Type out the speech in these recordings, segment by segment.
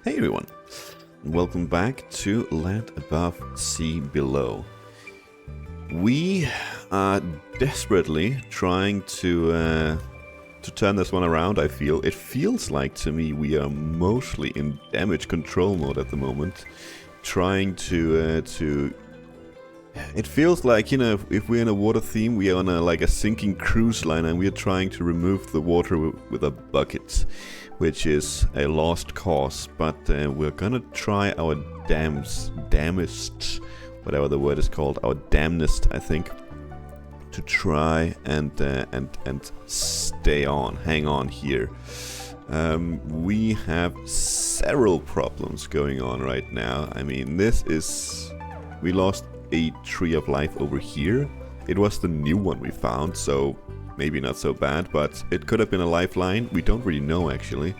Hey everyone, welcome back to Land Above, Sea Below. We are desperately trying to turn this one around. I feel it feels like to me we are mostly in damage control mode at the moment, trying to. It feels like, you know, if we're in a water theme, we are on like a sinking cruise line, and we are trying to remove the water with a bucket, which is a lost cause. But we're gonna try our damnest, whatever the word is called, our damnest, I think, to try and hang on here. We have several problems going on right now. I mean, we lost a tree of life over here. It was the new one we found, so maybe not so bad, but it could have been a lifeline. We don't really know, actually.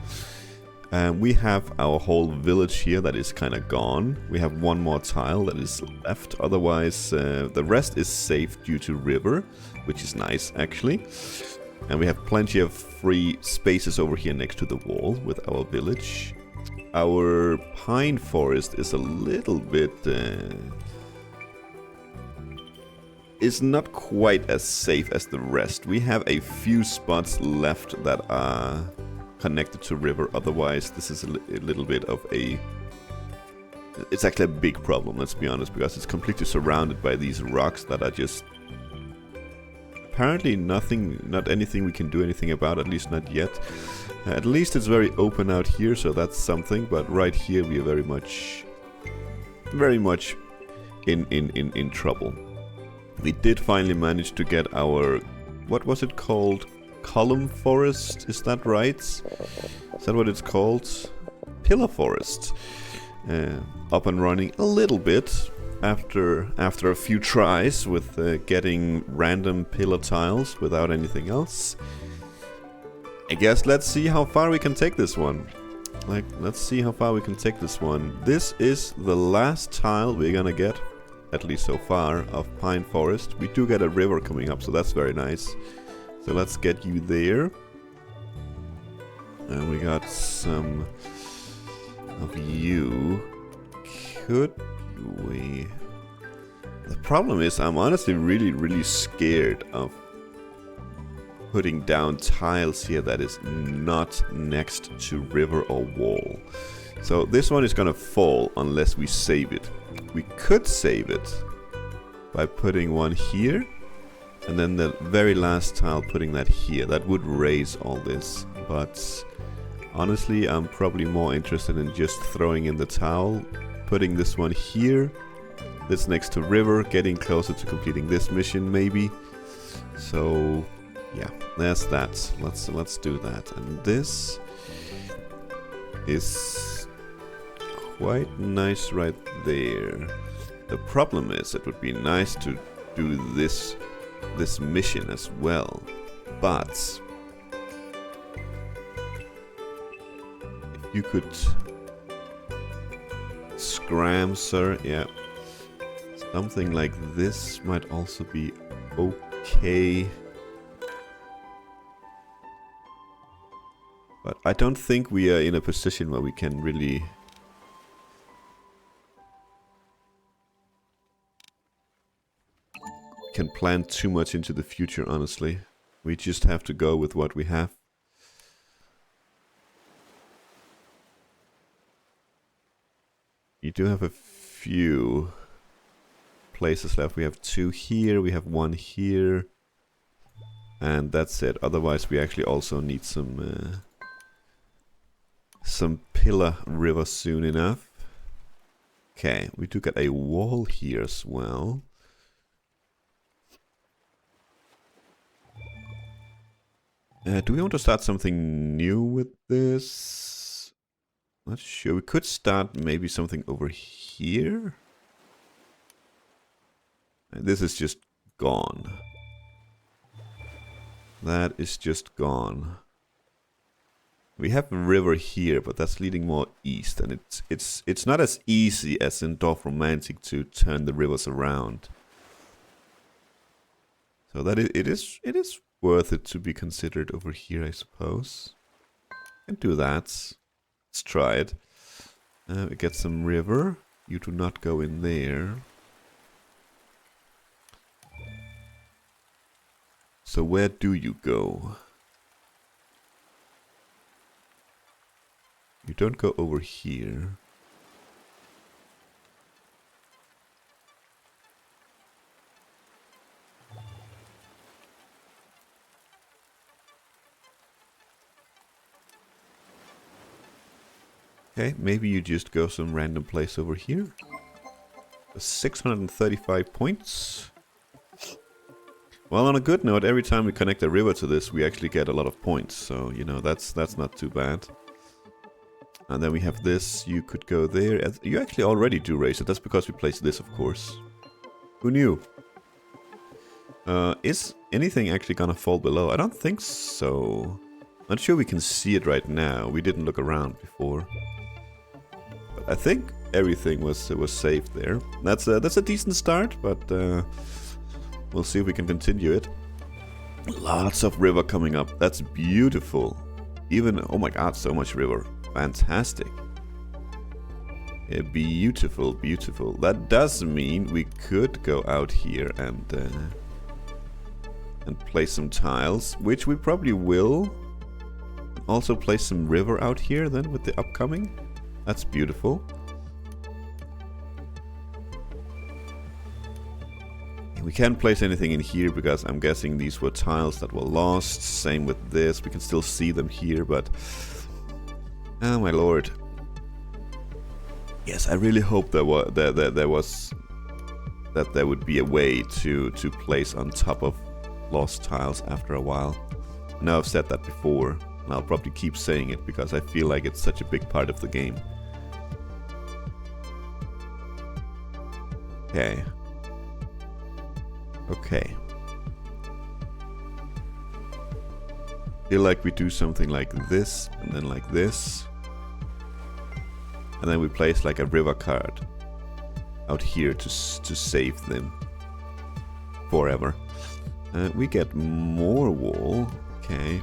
We have our whole village here that is kind of gone. We have one more tile that is left. Otherwise, the rest is safe due to river, which is nice, actually. And we have plenty of free spaces over here next to the wall with our village. Our pine forest is a little bit... is not quite as safe as the rest. We have a few spots left that are connected to river. Otherwise, this is a little bit of a... It's actually a big problem, let's be honest, because it's completely surrounded by these rocks that are just... apparently not anything we can do anything about, at least not yet. At least it's very open out here, so that's something, but right here we are very much in trouble. We did finally manage to get our... what was it called? Column forest? Is that right? Is that what it's called? Pillar forest. Up and running a little bit after a few tries with getting random pillar tiles without anything else. I guess let's see how far we can take this one. Let's see how far we can take this one. This is the last tile we're gonna get, at least so far, of pine forest. We do get a river coming up, so that's very nice. So let's get you there. And we got some of you. Could we... The problem is I'm honestly really scared of putting down tiles here that is not next to river or wall. So this one is gonna fall unless we save it. We could save it by putting one here, and then the very last tile putting that here. That would raise all this, but honestly I'm probably more interested in just throwing in the towel, putting this one here, this next to river, getting closer to completing this mission maybe. So yeah, there's that. Let's do that. And this is quite nice right there. The problem is it would be nice to do this mission as well, but if you could scram, sir, yeah, something like this might also be okay. But I don't think we are in a position where we can really... can plan too much into the future, honestly. We just have to go with what we have. You do have a few places left. We have two here, we have one here, and that's it. Otherwise we actually also need some pillar river soon enough. Okay, we do get a wall here as well. Do we want to start something new with this? Not sure. We could start maybe something over here. And this is just gone. That is just gone. We have a river here, but that's leading more east, and it's not as easy as in Dorf Romantic to turn the rivers around. So that it is worth it to be considered over here, I suppose. Can do that. Let's try it. We get some river. You do not go in there. So where do you go? You don't go over here. Okay, maybe you just go some random place over here. 635 points. Well, on a good note, every time we connect a river to this, we actually get a lot of points. So, you know, that's not too bad. And then we have this. You could go there. You actually already do raise it. That's because we placed this, of course. Who knew? Is anything actually gonna fall below? I don't think so. Not sure we can see it right now. We didn't look around before. But I think everything was saved there. That's a decent start, but we'll see if we can continue it. Lots of river coming up. That's beautiful. Even, oh my god, so much river. Fantastic. Yeah, beautiful, beautiful. That does mean we could go out here and place some tiles, which we probably will. Also place some river out here then with the upcoming. That's beautiful. We can't place anything in here because I'm guessing these were tiles that were lost. Same with this. We can still see them here, but oh my lord. Yes, I really hope there would be a way to place on top of lost tiles after a while. I know I've said that before, and I'll probably keep saying it because I feel like it's such a big part of the game. Okay. Okay. Feel like we do something like this, and then like this. And then we place like a river card out here to save them forever. We get more wall. Okay.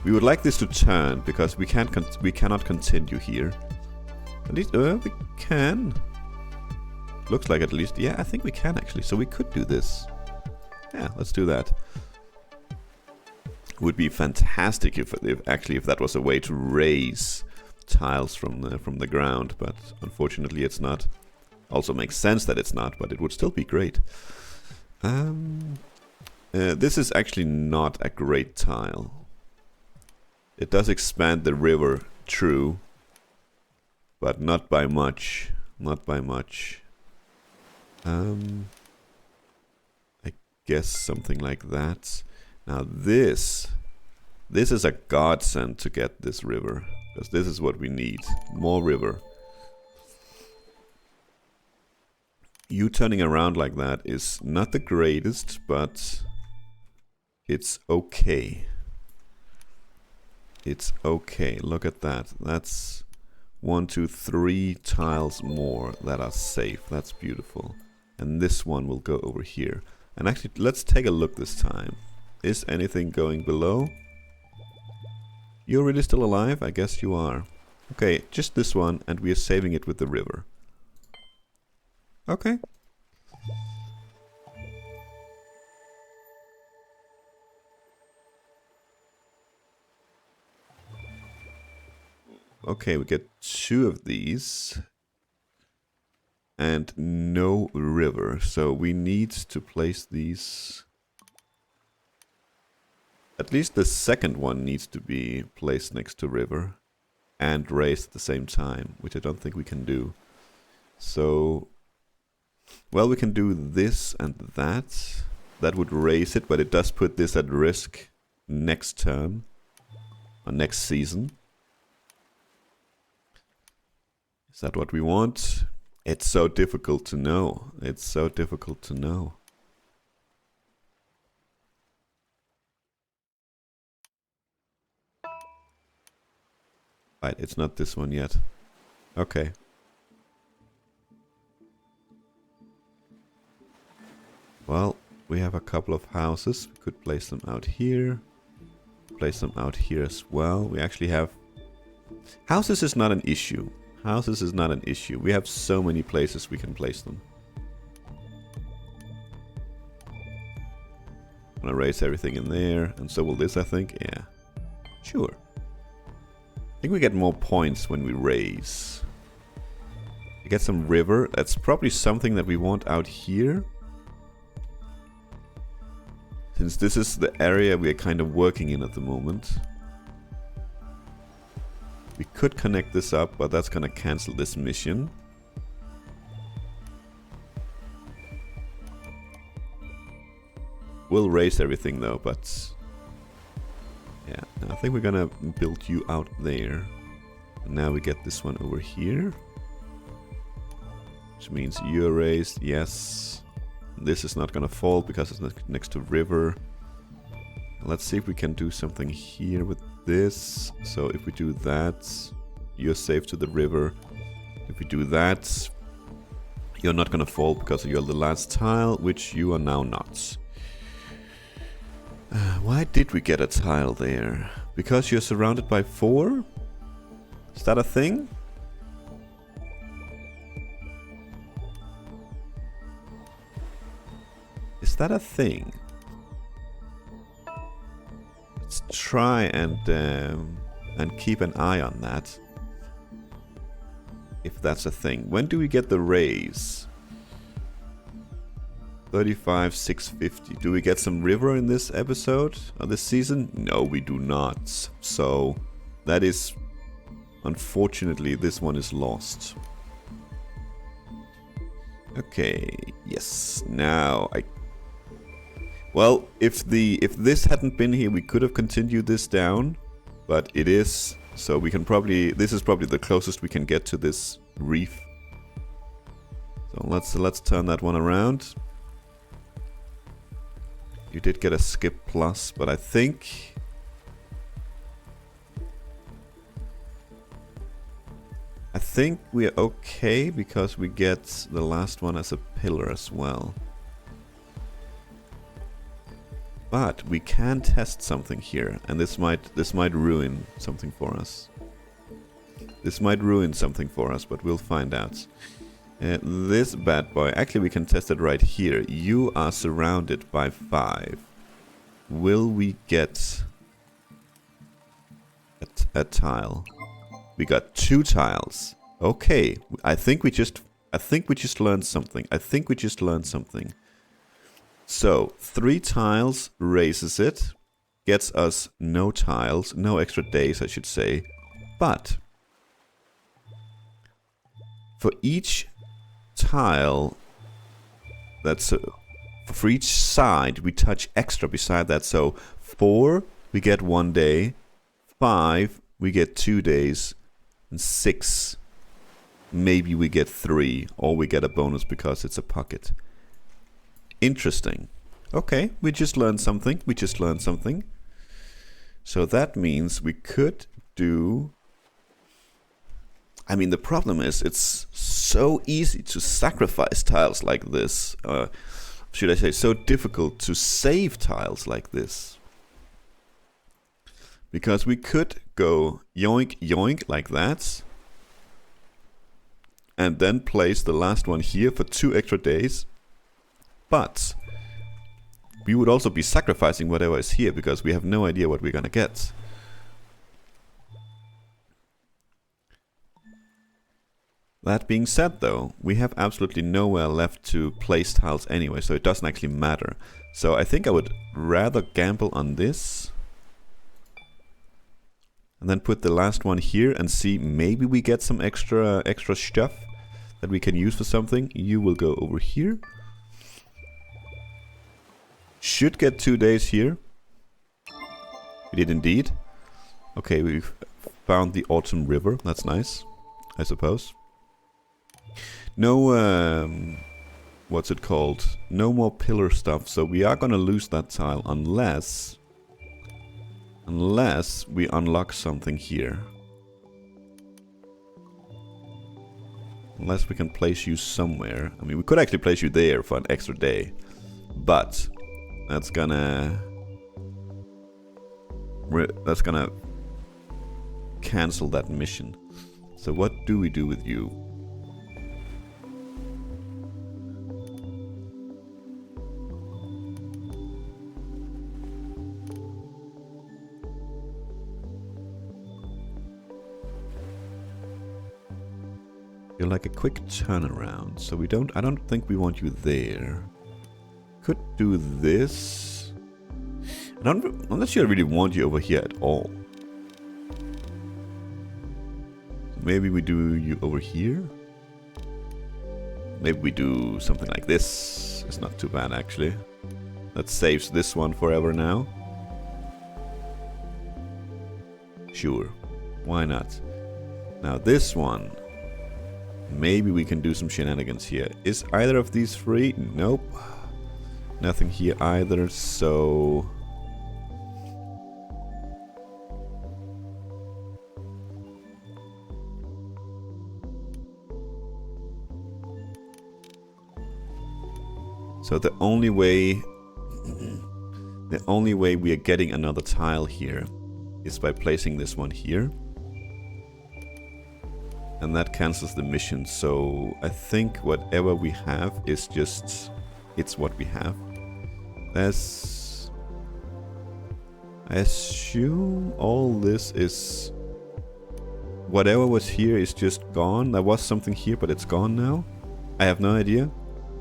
We would like this to turn because we cannot continue here. At least we can. Looks like at least. Yeah, I think we can actually. So we could do this. Yeah, let's do that. Would be fantastic if that was a way to raise tiles from the ground, but unfortunately it's not. Also makes sense that it's not, but it would still be great. This is actually not a great tile. It does expand the river, true, but not by much. Not by much. I guess something like that. Now this is a godsend to get this river, because this is what we need. More river. You turning around like that is not the greatest, but it's okay. It's okay. Look at that. That's 1, 2, 3 tiles more that are safe. That's beautiful. And this one will go over here. And actually, let's take a look this time. Is anything going below? You're really still alive? I guess you are. Okay, just this one, and we are saving it with the river. Okay. Okay, we get 2 of these. And no river. So we need to place these. At least the second one needs to be placed next to river. And raised at the same time, which I don't think we can do. So, well, we can do this and that. That would raise it, but it does put this at risk next turn. Or next season. Is that what we want? It's so difficult to know. It's so difficult to know. Right, it's not this one yet. Okay. Well, we have a couple of houses. We could place them out here. Place them out here as well. We actually have... Houses is not an issue. Houses is not an issue. We have so many places we can place them. I'm gonna raise everything in there, and so will this, I think. Yeah. Sure. I think we get more points when we raise. We get some river. That's probably something that we want out here. Since this is the area we are kind of working in at the moment. We could connect this up, but that's gonna cancel this mission. We'll raise everything though, but... yeah, I think we're gonna build you out there. And now we get this one over here. Which means you're raised, yes. This is not gonna fall because it's next to river. Let's see if we can do something here with this. So if we do that, you're safe to the river. If we do that, you're not gonna fall because you're the last tile, which you are now not. Why did we get a tile there? Because you're surrounded by 4? Is that a thing? Is that a thing? Let's try and keep an eye on that. If that's a thing. When do we get the raise? 35, 650. Do we get some river in this episode? Or this season? No, we do not. So, that is... unfortunately, this one is lost. Okay, yes. Now, well, if this hadn't been here, we could have continued this down. But it is... so we can probably... this is probably the closest we can get to this reef. So let's turn that one around. You did get a skip plus, but I think... we are okay because we get the last one as a pillar as well. But we can test something here, and this might ruin something for us. This might ruin something for us, but we'll find out. This bad boy, actually we can test it right here. You are surrounded by 5. Will we get a tile? We got 2 tiles. Okay, I think we just learned something. So 3 tiles raises it, gets us no tiles, no extra days I should say, but for each tile that's for each side we touch extra beside that. So 4 we get 1 day, 5 we get 2 days, and 6 maybe we get 3, or we get a bonus because it's a pocket. Interesting. Okay, we just learned something. So that means we could do... I mean, the problem is it's so easy to sacrifice tiles like this. Should I say so difficult to save tiles like this. Because we could go yoink yoink like that. And then place the last one here for 2 extra days. But we would also be sacrificing whatever is here because we have no idea what we're gonna get. That being said though, we have absolutely nowhere left to place tiles anyway, so it doesn't actually matter. So I think I would rather gamble on this. And then put the last one here and see maybe we get some extra stuff that we can use for something. You will go over here. Should get 2 days here. We did indeed. Okay, we've found the autumn river. That's nice, I suppose. No, what's it called? No more pillar stuff. So we are gonna lose that tile unless we unlock something here. Unless we can place you somewhere. I mean, we could actually place you there for an extra day. But that's gonna cancel that mission. So what do we do with you? You're like a quick turnaround, so I don't think we want you there. Could do this. I'm not sure I really want you over here at all. So maybe we do you over here. Maybe we do something like this. It's not too bad actually. That saves this one forever now. Sure, why not? Now this one. Maybe we can do some shenanigans here. Is either of these free? Nope. Nothing here either, so... So the only way... the only way we are getting another tile here is by placing this one here. And that cancels the mission, so I think whatever we have is just... it's what we have. There's... I assume all this is... whatever was here is just gone. There was something here, but it's gone now. I have no idea.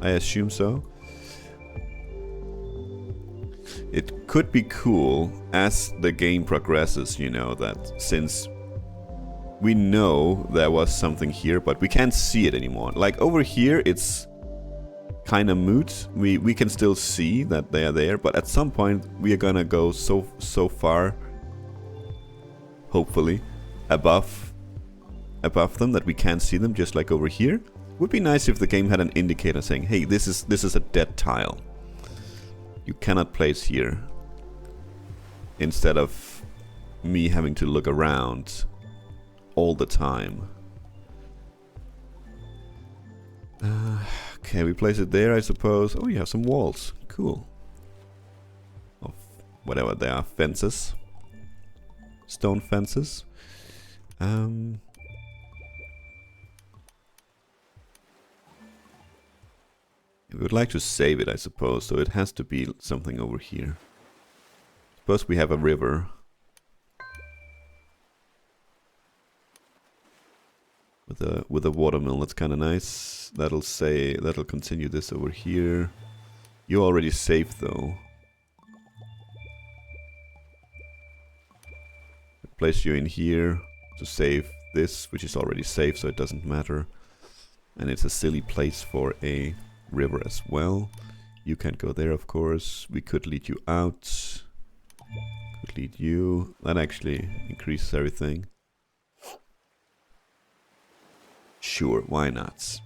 I assume so. It could be cool as the game progresses, you know, that since... we know there was something here, but we can't see it anymore. Like over here, it's kind of moot. We can still see that they are there, but at some point we are gonna go so far, hopefully, above them that we can't see them. Just like over here, would be nice if the game had an indicator saying, "Hey, this is a dead tile. You cannot place here." Instead of me having to look around all the time. Okay, we place it there, I suppose. Oh, you have some walls. Cool. Of whatever they are, fences. Stone fences. We would like to save it, I suppose, so it has to be something over here. Suppose we have a river. With a watermill, that's kind of nice. That'll continue this over here. You already saved though. Place you in here to save this, which is already saved, so it doesn't matter. And it's a silly place for a river as well. You can't go there, of course. We could lead you out. Could lead you. That actually increases everything. Sure, why not?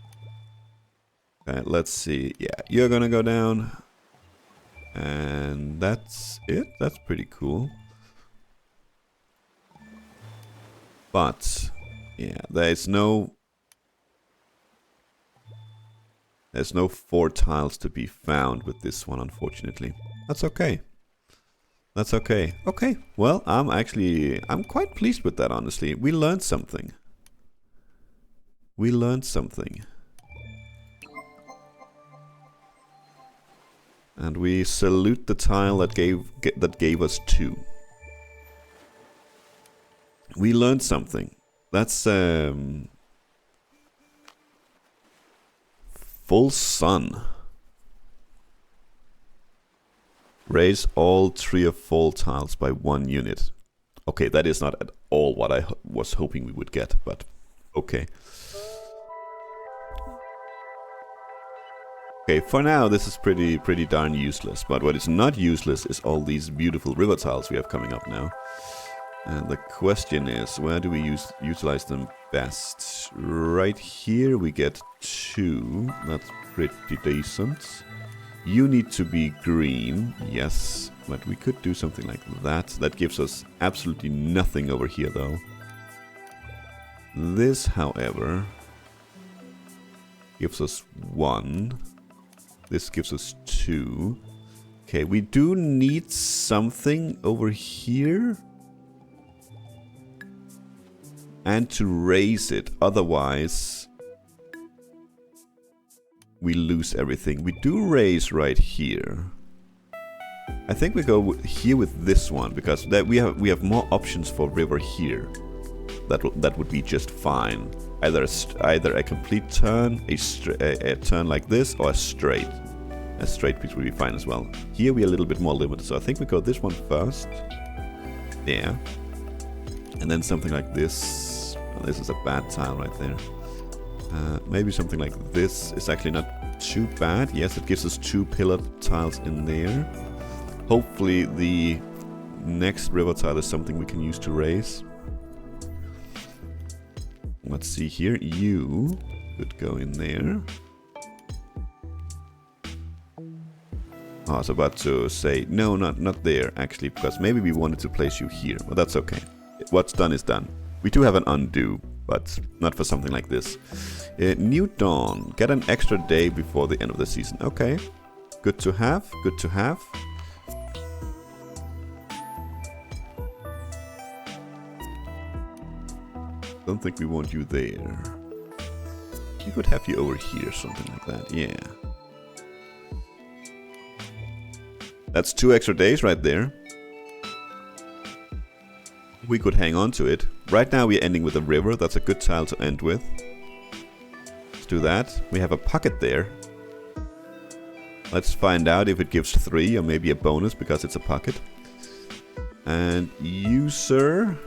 Let's see. Yeah, you're gonna go down. And that's it. That's pretty cool. But, yeah, there's no 4 tiles to be found with this one, unfortunately. That's okay. That's okay. Okay, well, I'm quite pleased with that, honestly. We learned something. We learned something. And we salute the tile that gave us 2. We learned something. That's full sun. Raise all 3 of fall tiles by 1 unit. Okay, that is not at all what I was hoping we would get, but okay. Okay, for now this is pretty darn useless, but what is not useless is all these beautiful river tiles we have coming up now. And the question is, where do we utilize them best? Right here we get 2, that's pretty decent. You need to be green, yes, but we could do something like that. That gives us absolutely nothing over here though. This, however, gives us 1. This gives us 2. Okay, we do need something over here. and to raise it. Otherwise, we lose everything. We do raise right here. I think we go here with this one because that we have more options for river here. That would be just fine. Either a complete turn, a turn like this, or a straight. A straight piece would be fine as well. Here we are a little bit more limited, so I think we go this one first. Yeah. And then something like this. Oh, this is a bad tile right there. Maybe something like this is actually not too bad. Yes, it gives us 2 pillar tiles in there. Hopefully the next river tile is something we can use to raise. Let's see here. You could go in there. Oh, I was about to say, no, not there, actually, because maybe we wanted to place you here. But that's okay. What's done is done. We do have an undo, but not for something like this. New Dawn. Get an extra day before the end of the season. Okay. Good to have. Good to have. Don't think we want you there. We could have you over here, something like that. Yeah. That's 2 extra days right there. We could hang on to it. Right now we're ending with a river. That's a good tile to end with. Let's do that. We have a pocket there. Let's find out if it gives 3 or maybe a bonus because it's a pocket. And you, sir.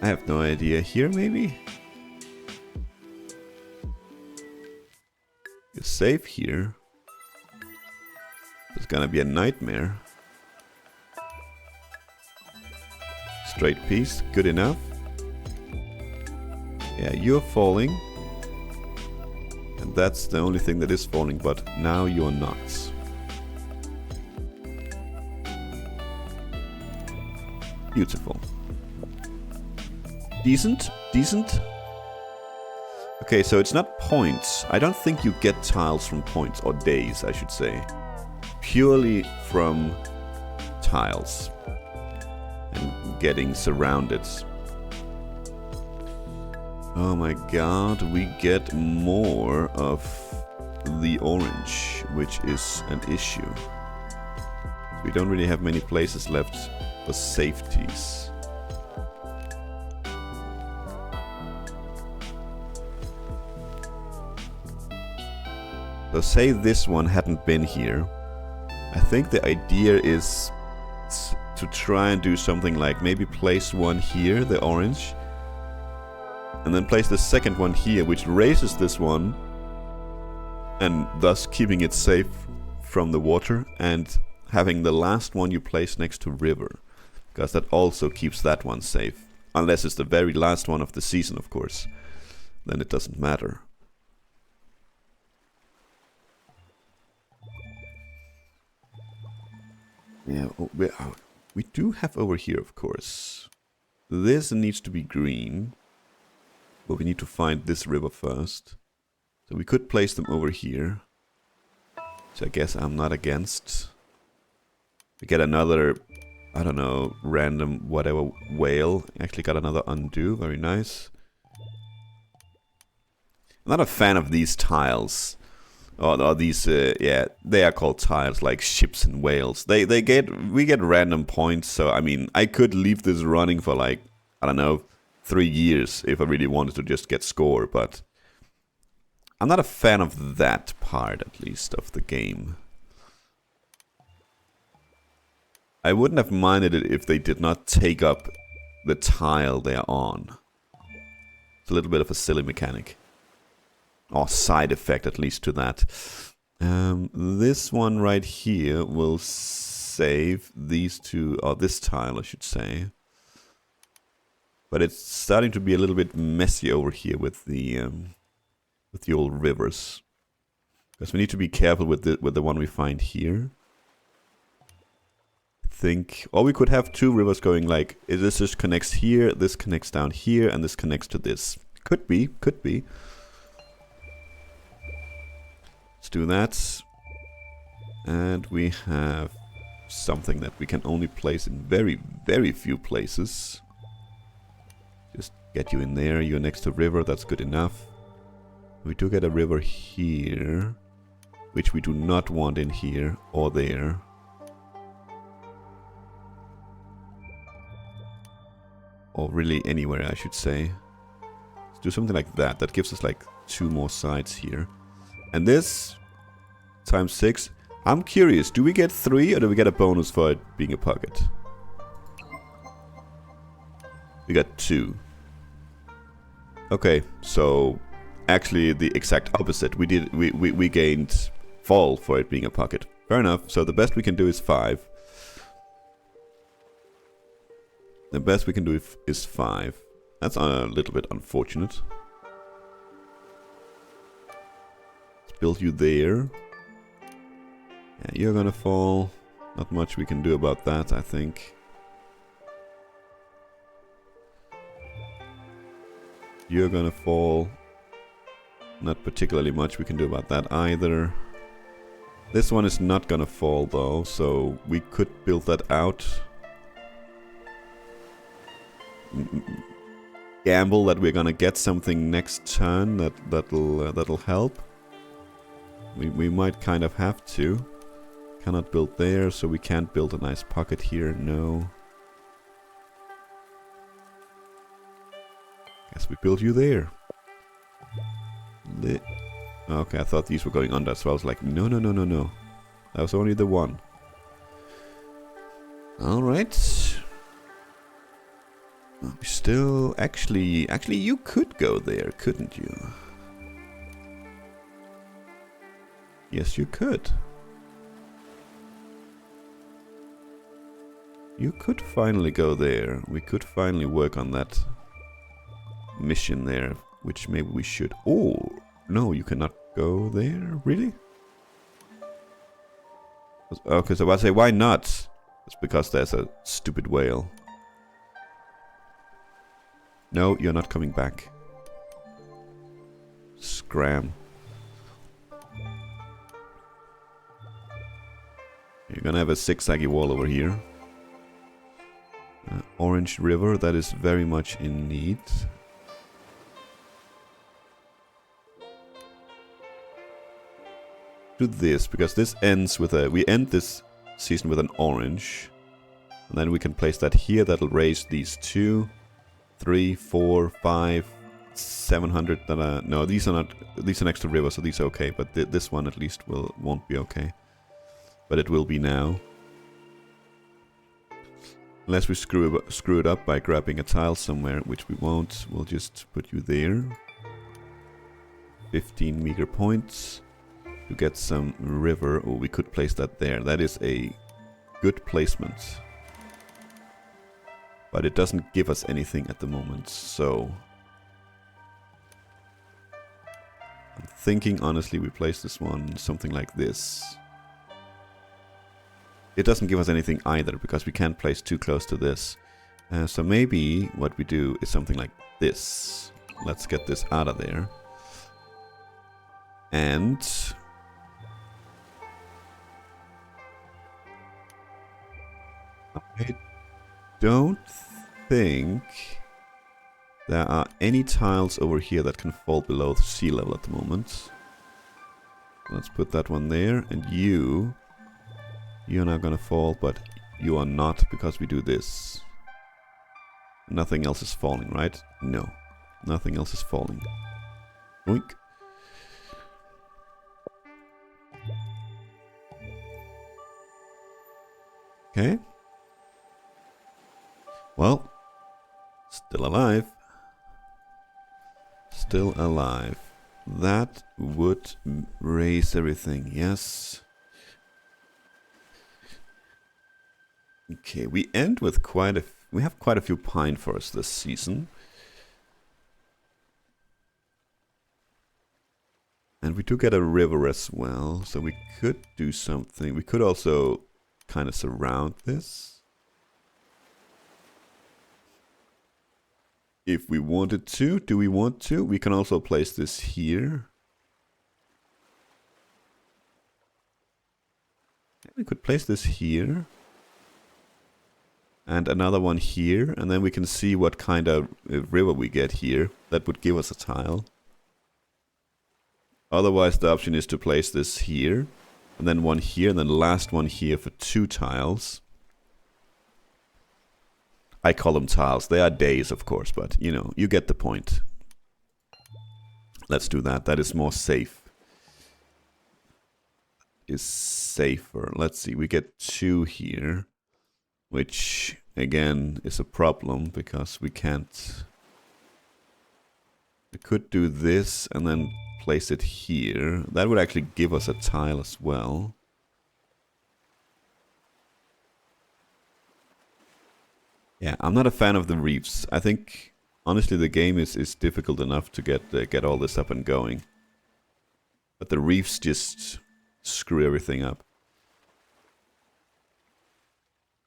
I have no idea. Here, maybe? You're safe here. It's gonna be a nightmare. Straight piece, good enough. Yeah, you're falling. And that's the only thing that is falling, but now you're not. Beautiful. Decent, decent. Okay, so it's not points. I don't think you get tiles from points, or days, I should say. Purely from tiles. And getting surrounded. Oh my god, we get more of the orange, which is an issue. We don't really have many places left for safeties. So say this one hadn't been here. I think the idea is to try and do something like maybe place one here, the orange, and then place the second one here, which raises this one, and thus keeping it safe from the water, and having the last one you place next to river, because that also keeps that one safe. Unless it's the very last one of the season, of course. Then it doesn't matter. Yeah, we do have over here, of course. This needs to be green. But we need to find this river first. So we could place them over here. So I guess I'm not against. We get another, I don't know, random whatever whale. Actually got another undo, very nice. I'm not a fan of these tiles. Or these, yeah, they are called tiles, like ships and whales. We get random points, so I mean, I could leave this running for like, I don't know, 3 years if I really wanted to just get score, but I'm not a fan of that part, at least, of the game. I wouldn't have minded it if they did not take up the tile they're on. It's a little bit of a silly mechanic. Or side effect, at least, to that. This one right here will save these two, or this tile, I should say. But it's starting to be a little bit messy over here with the old rivers. Because we need to be careful with the one we find here. I think, or we could have 2 rivers going like, this just connects here, this connects down here, and this connects to this. Could be, could be. Let's do that. And we have something that we can only place in very, very few places. Just get you in there. You're next to river. That's good enough. We do get a river here, which we do not want in here or there. Or really anywhere, I should say. Let's do something like that. That gives us like 2 more sides here. And this times 6. I'm curious, do we get 3 or do we get a bonus for it being a pocket? We got 2. Okay, so actually the exact opposite. We gained fall for it being a pocket. Fair enough. So the best we can do is 5. The best we can do is 5. That's a little bit unfortunate. Let's build you there. Yeah, you're gonna fall. Not much we can do about that, I think. You're gonna fall. Not particularly much we can do about that either. This one is not gonna fall though, so we could build that out. Gamble that we're gonna get something next turn that'll help. We might kind of have to. Cannot build there, so we can't build a nice pocket here. No. Guess we build you there. Okay, I thought these were going under, so I was like, no. That was only the one. Alright. We still... Actually, you could go there, couldn't you? Yes, you could. You could finally go there. We could finally work on that mission there, which maybe we should. Oh, no, you cannot go there? Really? Okay, so I say, why not? It's because there's a stupid whale. No, you're not coming back. Scram. You're gonna have a zigzaggy wall over here. Orange River, that is very much in need. Do this, because this ends with a... We end this season with an orange. And then we can place that here. That'll raise these 2, 3, 4, 5, 700. No, these are not... These are next to river, so these are okay. But this one at least won't be okay. But it will be now. Unless we screw it up by grabbing a tile somewhere, which we won't. We'll just put you there. 15 meager points. To get some river. Oh, we could place that there. That is a good placement. But it doesn't give us anything at the moment, so... I'm thinking, honestly, we place this one something like this. It doesn't give us anything either, because we can't place too close to this. So maybe what we do is something like this. Let's get this out of there. And... I don't think there are any tiles over here that can fall below sea level at the moment. Let's put that one there, and you're not gonna fall, but you are not, because we do this. Nothing else is falling, right? No. Nothing else is falling. Oink. Okay. Well, still alive. Still alive. That would raise everything, yes. Okay, we end with we have quite a few pine forests this season. And we do get a river as well, so we could do something. We could also kind of surround this. If we wanted to. Do we want to? We can also place this here. We could place this here. And another one here, and then we can see what kind of river we get here. That would give us a tile. Otherwise, the option is to place this here, and then one here, and then the last one here for 2 tiles. I call them tiles. They are days, of course, but, you know, you get the point. Let's do that. That is more safe. Is safer. Let's see. We get 2 here, which, again, is a problem, because we can't... We could do this, and then place it here. That would actually give us a tile as well. Yeah, I'm not a fan of the reefs. I think, honestly, the game is difficult enough to get all this up and going. But the reefs just screw everything up.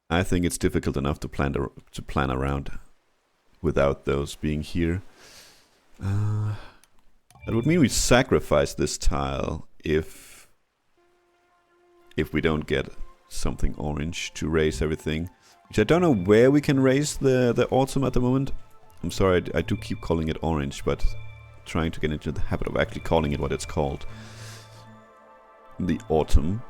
I think it's difficult enough to plan around without those being here. That would mean we sacrifice this tile if we don't get something orange to raise everything. Which I don't know where we can raise the autumn at the moment. I'm sorry, I do keep calling it orange, but trying to get into the habit of actually calling it what it's called. The autumn.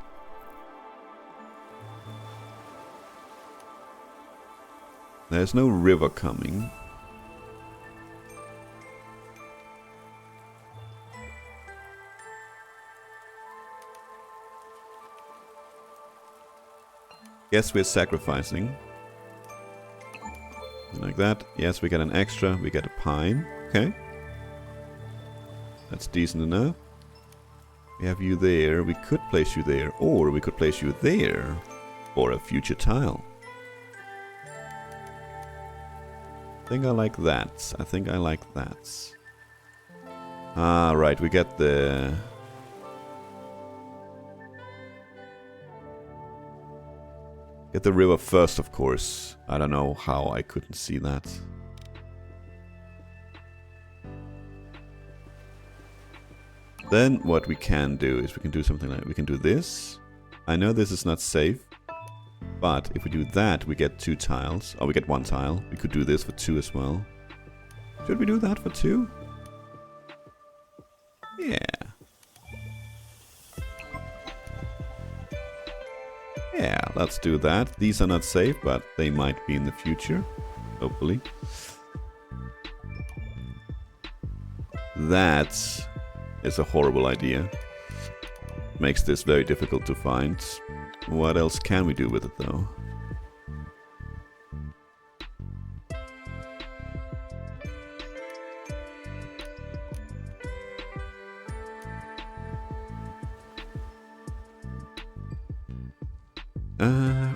There's no river coming. Yes, we're sacrificing. Like that. Yes, we get an extra. We get a pine. Okay. That's decent enough. We have you there. We could place you there. Or we could place you there. For a future tile. I think I like that. I think I like that. Ah, right. We get the... Get the river first, of course. I don't know how I couldn't see that. Then what we can do is we can do something like... We can do this. I know this is not safe. But if we do that, we get 2 tiles. Oh, we get 1 tile. We could do this for 2 as well. Should we do that for 2? Yeah. Yeah, let's do that. These are not safe, but they might be in the future. Hopefully. That is a horrible idea. Makes this very difficult to find. What else can we do with it, though?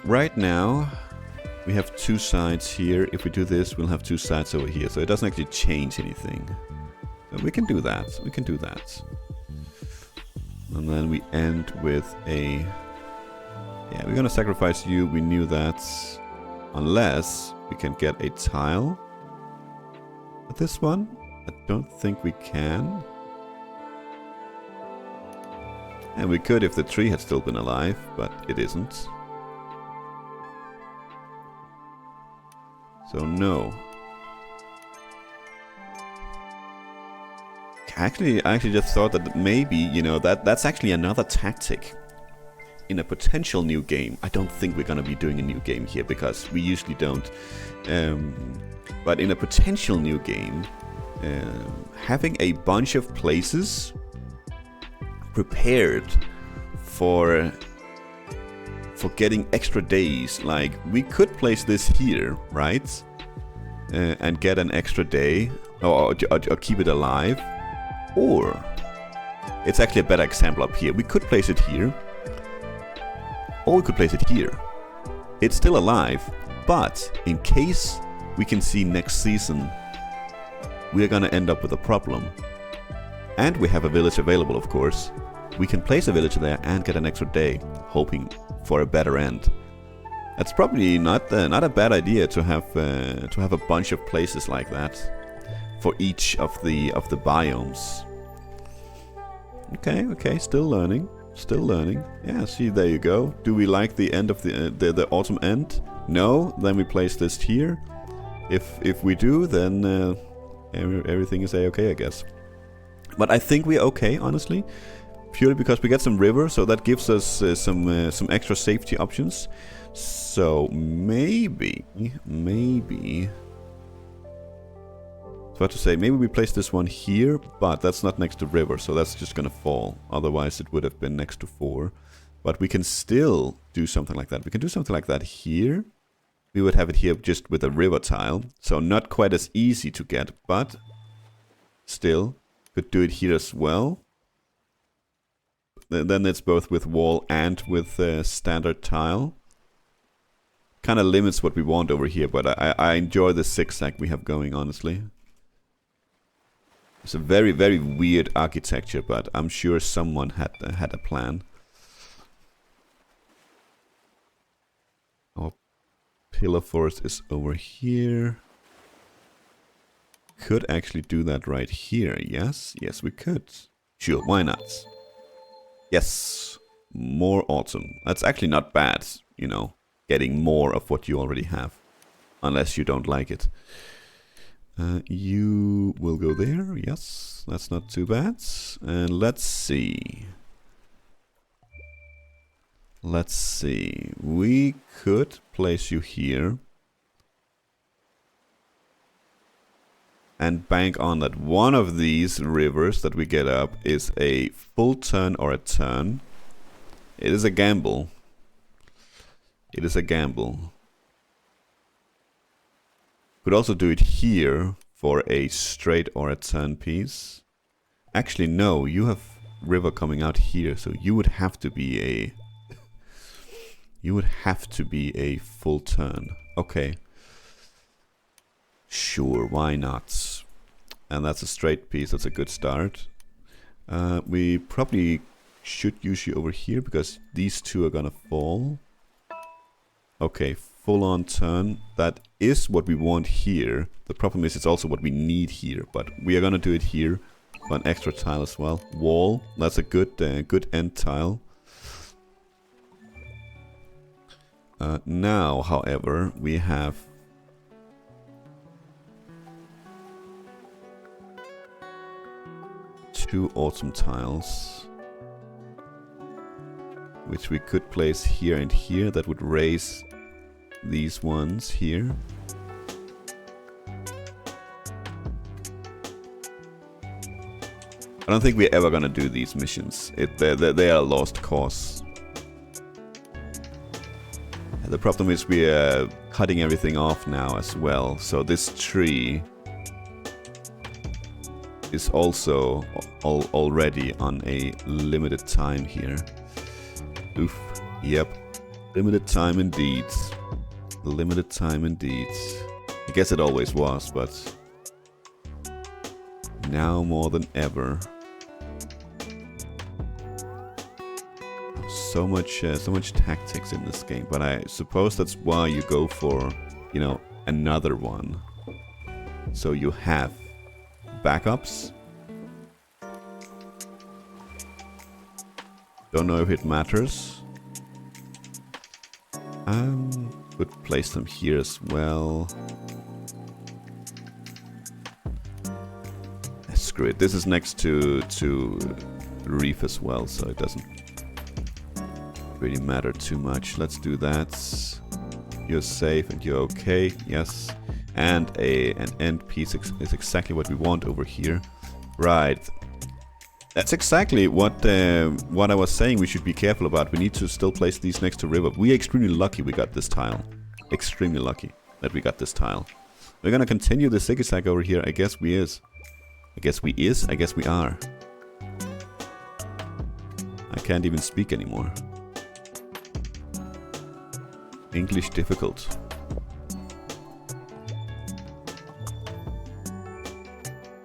Right now, we have 2 sides here. If we do this, we'll have 2 sides over here. So it doesn't actually change anything. So we can do that. We can do that. And then we end with a... Yeah, we're gonna sacrifice you. We knew that. Unless we can get a tile. But this one, I don't think we can. And we could if the tree had still been alive, but it isn't. So no. I actually just thought that maybe, you know, that's actually another tactic. In a potential new game. I don't think we're gonna be doing a new game here because we usually don't. But in a potential new game, having a bunch of places prepared for getting extra days. Like, we could place this here, right? And get an extra day, or keep it alive. Or, it's actually a better example up here. We could place it here. Or we could place it here. It's still alive, but in case we can see next season, we're gonna end up with a problem. And we have a village available, of course. We can place a village there and get an extra day, hoping for a better end. That's probably not a bad idea to have a bunch of places like that for each of the biomes. Okay, still learning. Still learning. Yeah, see, there you go. Do we like the end of the autumn end? no, then we place this here. If we do, then everything is a-okay, I guess. But I think we're okay, honestly. Purely because we get some river, so that gives us some extra safety options. So maybe... About to say, maybe we place this one here, but that's not next to river, so that's just gonna fall. Otherwise it would have been next to 4. But we can still do something like that. We can do something like that here. We would have it here just with a river tile. So not quite as easy to get, but still could do it here as well. Then it's both with wall and with standard tile. Kind of limits what we want over here, but I enjoy the zigzag we have going, honestly. It's a very, very weird architecture, but I'm sure someone had a plan. Our pillar forest is over here. Could actually do that right here, yes? Yes, we could. Sure, why not? Yes, more autumn. That's actually not bad, you know, getting more of what you already have. Unless you don't like it. You will go there, yes, that's not too bad. And let's see. Let's see. We could place you here. And bank on that one of these rivers that we get up is a full turn or a turn. It is a gamble. It is a gamble. Could also do it here for a straight or a turn piece. Actually, no, you have river coming out here, so you would have to be a... you would have to be a full turn. Okay. Sure, why not? And that's a straight piece, that's a good start. We probably should use you over here, because these two are gonna fall. Okay, full on turn. That is what we want here. The problem is it's also what we need here, but we are gonna do it here. One extra tile as well. Wall, that's a good good end tile. Now, however, we have two autumn tiles, which we could place here and here. That would raise these ones here. I don't think we're ever gonna do these missions. They are a lost cause. The problem is we are cutting everything off now as well. So this tree is also already on a limited time here. Oof. Yep. Limited time indeed. Limited time indeed. I guess it always was, but now more than ever. So much tactics in this game, but I suppose that's why you go for, you know, another one. So you have backups. Don't know if it matters. Could place them here as well. Screw it. This is next to reef as well, so it doesn't really matter too much. Let's do that. You're safe and you're okay. Yes. And an end piece is exactly what we want over here. Right. That's exactly what I was saying we should be careful about. We need to still place these next to river. We are extremely lucky we got this tile. Extremely lucky that we got this tile. We're gonna continue the zigzag over here. I guess we is. I guess we is. I guess we are. I can't even speak anymore. English difficult.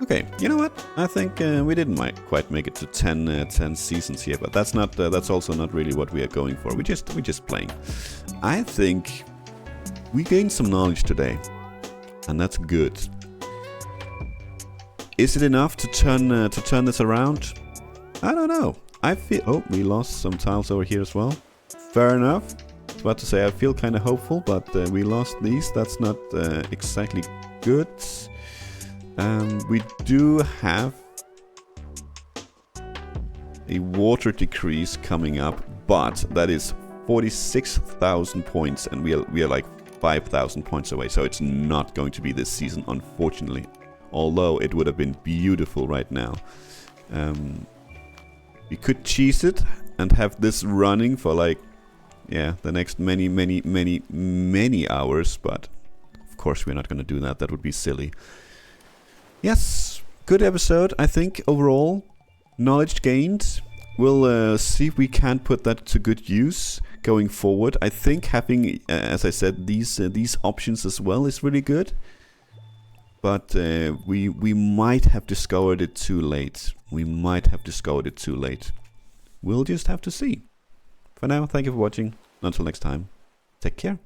Okay, you know what? I think we didn't quite make it to 10 seasons here, but that's also not really what we are going for. We just playing. I think we gained some knowledge today, and that's good. Is it enough to turn this around? I don't know. I feel... Oh, we lost some tiles over here as well. Fair enough. was about to say I feel kind of hopeful, but we lost these. That's not exactly good. We do have a water decrease coming up, but that is 46,000 points, and we are like 5,000 points away, so it's not going to be this season, unfortunately. Although it would have been beautiful right now. We could cheese it and have this running for like, yeah, the next many hours, but of course we're not going to do that. That would be silly. Yes, good episode, I think, overall. Knowledge gained. We'll see if we can put that to good use going forward. I think having, as I said, these options as well is really good. But we might have discovered it too late. We'll just have to see. For now, thank you for watching. Until next time, take care.